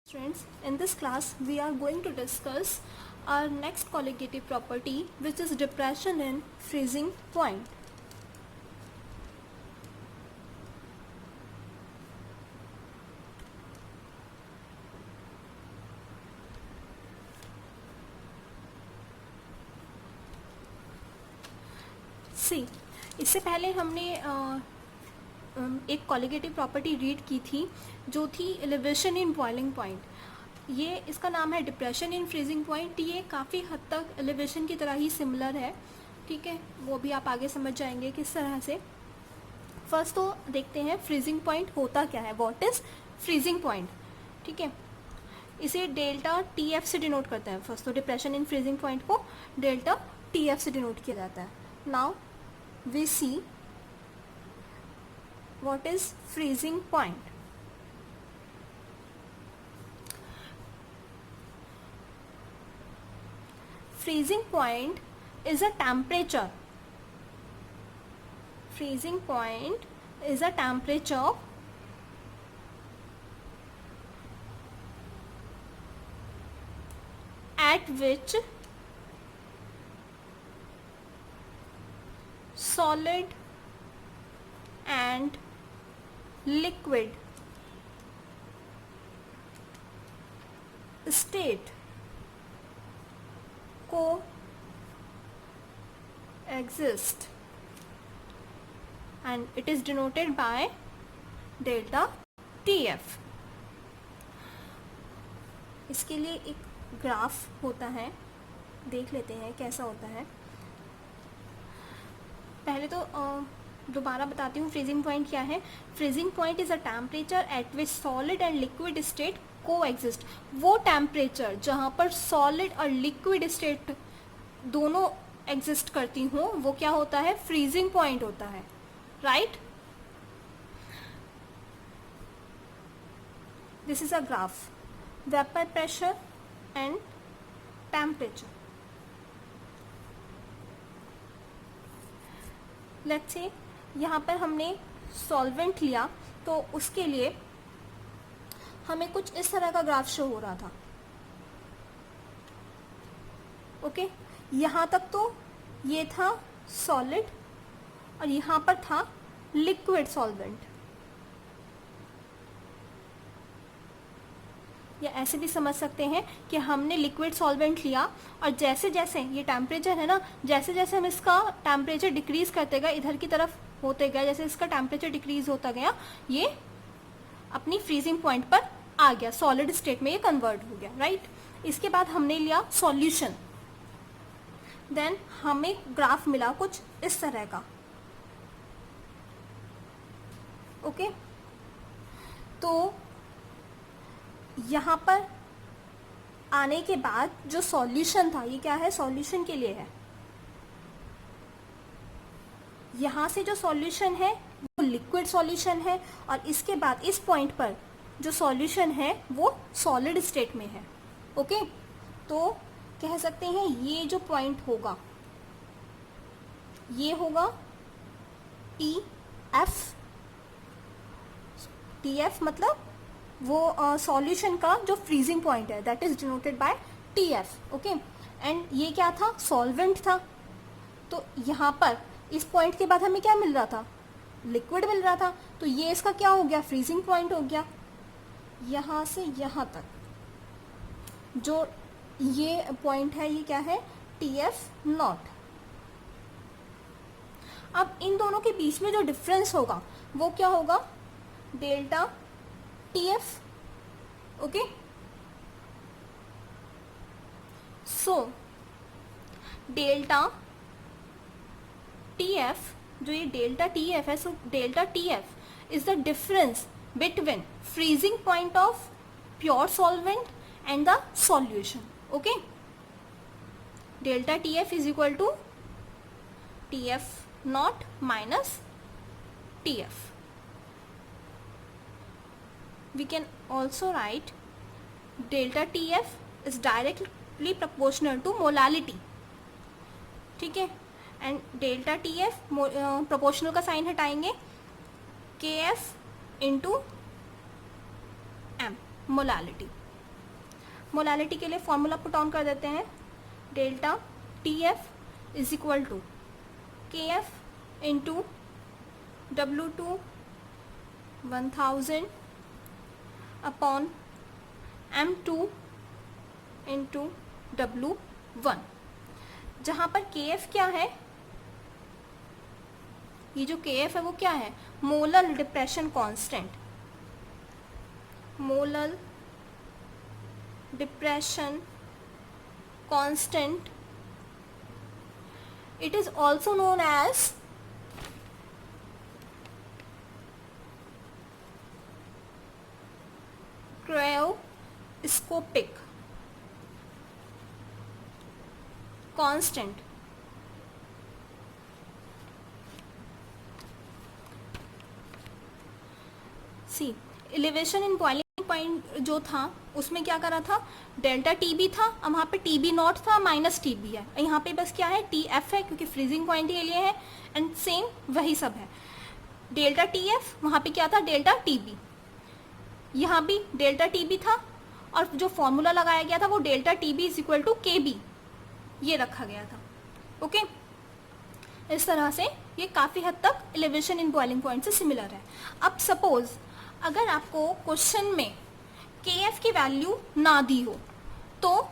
Students, in this class we are going to discuss our next colligative property, which is depression in freezing point. See, इससे पहले हमने एक colligative property read की थी जो थी एलिवेशन इन बॉइलिंग पॉइंट. ये इसका नाम है डिप्रेशन इन फ्रीजिंग पॉइंट. ये काफ़ी हद तक एलिवेशन की तरह ही सिमिलर है. ठीक है, वो भी आप आगे समझ जाएंगे किस तरह से. फर्स्ट तो देखते हैं फ्रीजिंग पॉइंट होता क्या है. What is freezing point. ठीक है, इसे डेल्टा टी एफ से डिनोट करते हैं. फर्स्ट तो डिप्रेशन इन फ्रीजिंग पॉइंट को डेल्टा टी एफ से डिनोट किया जाता है. Now we see what is freezing point. Freezing point is a temperature. Freezing point is a temperature at which solid and liquid state coexist and it is denoted by delta TF. इसके लिए एक graph होता है, देख लेते हैं कैसा होता है. पहले तो दोबारा बताती हूँ फ्रीजिंग पॉइंट क्या है. Freezing point is a temperature at which solid and liquid state को एग्जिस्ट. वो टेम्परेचर जहाँ पर सॉलिड और लिक्विड स्टेट दोनों एग्जिस्ट करती हों वो क्या होता है, फ्रीजिंग पॉइंट होता है. Right, this is a graph. Vapour pressure and temperature. Let's say यहाँ पर हमने सॉल्वेंट लिया तो उसके लिए हमें कुछ इस तरह का ग्राफ शो हो रहा था. ओके, यहाँ तक तो ये था सॉलिड और यहाँ पर था लिक्विड सॉल्वेंट. या ऐसे भी समझ सकते हैं कि हमने लिक्विड सॉल्वेंट लिया और जैसे जैसे ये टेम्परेचर है ना, जैसे जैसे हम इसका टेम्परेचर डिक्रीज करते गए, इधर की तरफ होते गए, जैसे इसका टेम्परेचर डिक्रीज होता गया, ये अपनी फ्रीजिंग पॉइंट पर आ गया, सॉलिड स्टेट में ये कन्वर्ट हो गया. राइट, इसके बाद हमने लिया सॉल्यूशन. देन हमें ग्राफ मिला कुछ इस तरह का. ओके, तो यहाँ पर आने के बाद जो सॉल्यूशन था, ये क्या है, सॉल्यूशन के लिए है. यहाँ से जो सॉल्यूशन है वो लिक्विड सॉल्यूशन है और इसके बाद इस पॉइंट पर जो सॉल्यूशन है वो सॉलिड स्टेट में है. ओके, तो कह सकते हैं ये जो पॉइंट होगा ये होगा टी एफ, मतलब वो सॉल्यूशन का जो फ्रीजिंग पॉइंट है, that is denoted by T F. Okay, and ये क्या था, सॉल्वेंट था. तो यहाँ पर इस पॉइंट के बाद हमें क्या मिल रहा था, लिक्विड मिल रहा था. तो ये इसका क्या हो गया, फ्रीजिंग पॉइंट हो गया. यहाँ से यहाँ तक जो ये पॉइंट है ये क्या है, टी एफ नॉट. अब इन दोनों के बीच में जो डिफरेंस होगा वो क्या होगा, delta T F. Okay, so delta T F, जो ये डेल्टा टी एफ है, so delta T F is the difference between freezing point of pure solvent and the solution. Okay, delta T F is equal to T F naught minus T F. We can also write delta TF is directly proportional to molality. ठीक है, and delta TF proportional का sign हटाएंगे, KF into M molality. Molality के लिए formula put on कर देते हैं. Delta T F is equal to K F into W2 1000 upon M2 into W1, जहाँ पर KF क्या है, ये जो KF है वो क्या है, molar depression constant. Molar depression constant, it is also known as cryoscopic constant. See elevation in boiling point जो था उसमें क्या करा था, डेल्टा टी बी था, अब वहाँ पे टी बी नॉट था, माइनस टी बी है. यहाँ पे बस क्या है, टी एफ है क्योंकि फ्रीजिंग पॉइंट के लिए है, एंड सेम वही सब है. डेल्टा टी एफ वहाँ पे क्या था, डेल्टा टी बी, यहाँ भी डेल्टा टी बी था, और जो फॉर्मूला लगाया गया था वो delta T B is equal to K B, ये रखा गया था. ओके, इस तरह से ये काफ़ी हद तक एलिवेशन इन बॉइलिंग पॉइंट से सिमिलर है. अब सपोज अगर आपको क्वेश्चन में के एफ की वैल्यू ना दी हो तो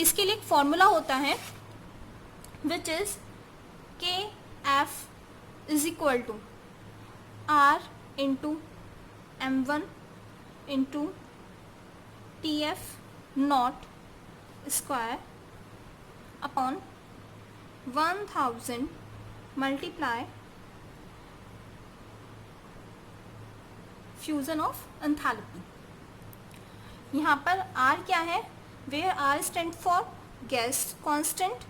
इसके लिए एक फॉर्मूला होता है which is K F is equal to R into M1 into T F naught square upon 1000 multiply fusion of enthalpy. यहाँ पर R क्या है, where R stand for gas constant,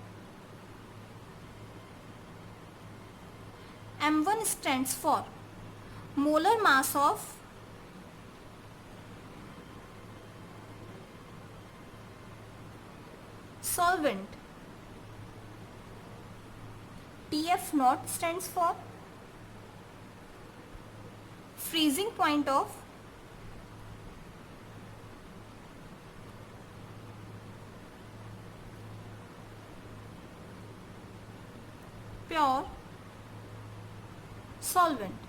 M1 stands for molar mass of solvent, TF naught stands for freezing point of pure solvent,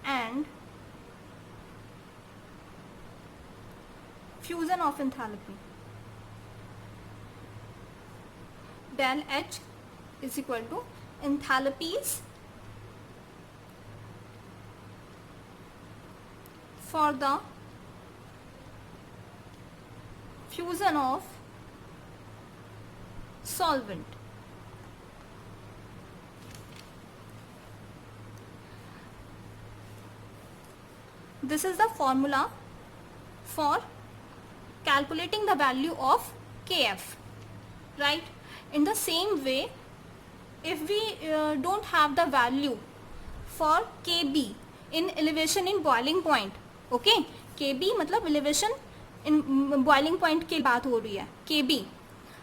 and fusion of enthalpy. Del H is equal to enthalpies for the fusion of solvent. This is the formula for calculating the value of Kf, right? In the same way, if we don't have the value for Kb in elevation in boiling point, okay, Kb मतलब elevation in boiling point की बात हो रही है. Kb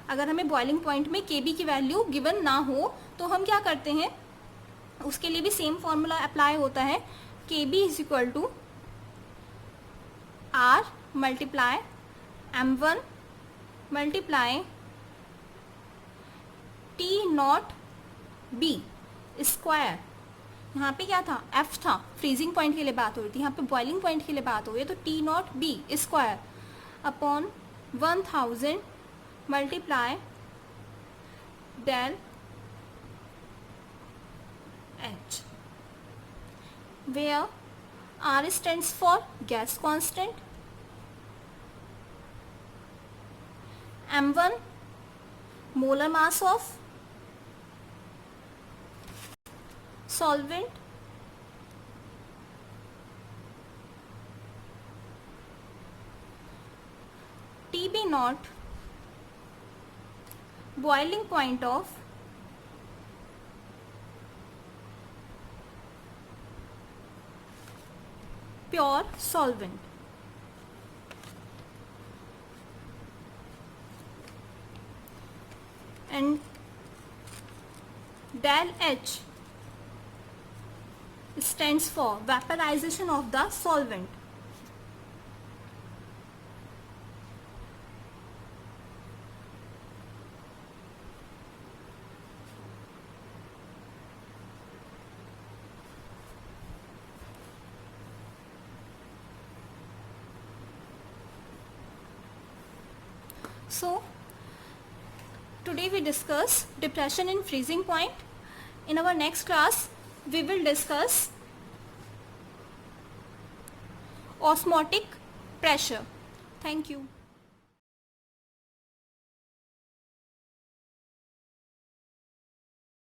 अगर हमें boiling point में Kb की वैल्यू गिवन ना हो तो हम क्या करते हैं, उसके लिए भी सेम फॉर्मूला अप्लाई होता है. Kb is equal to R multiply M1 multiply T naught B square. यहाँ पे क्या था, F था, फ्रीजिंग पॉइंट के लिए बात हो रही थी, यहाँ पे बॉइलिंग पॉइंट के लिए बात हो रही है, तो T naught B square upon 1000 multiply del H, where R stands for gas constant, M1 molar mass of solvent, TB naught boiling point of pure solvent. And del H stands for vaporization of the solvent. So today we discuss depression in freezing point. In our next class we will discuss osmotic pressure. Thank you.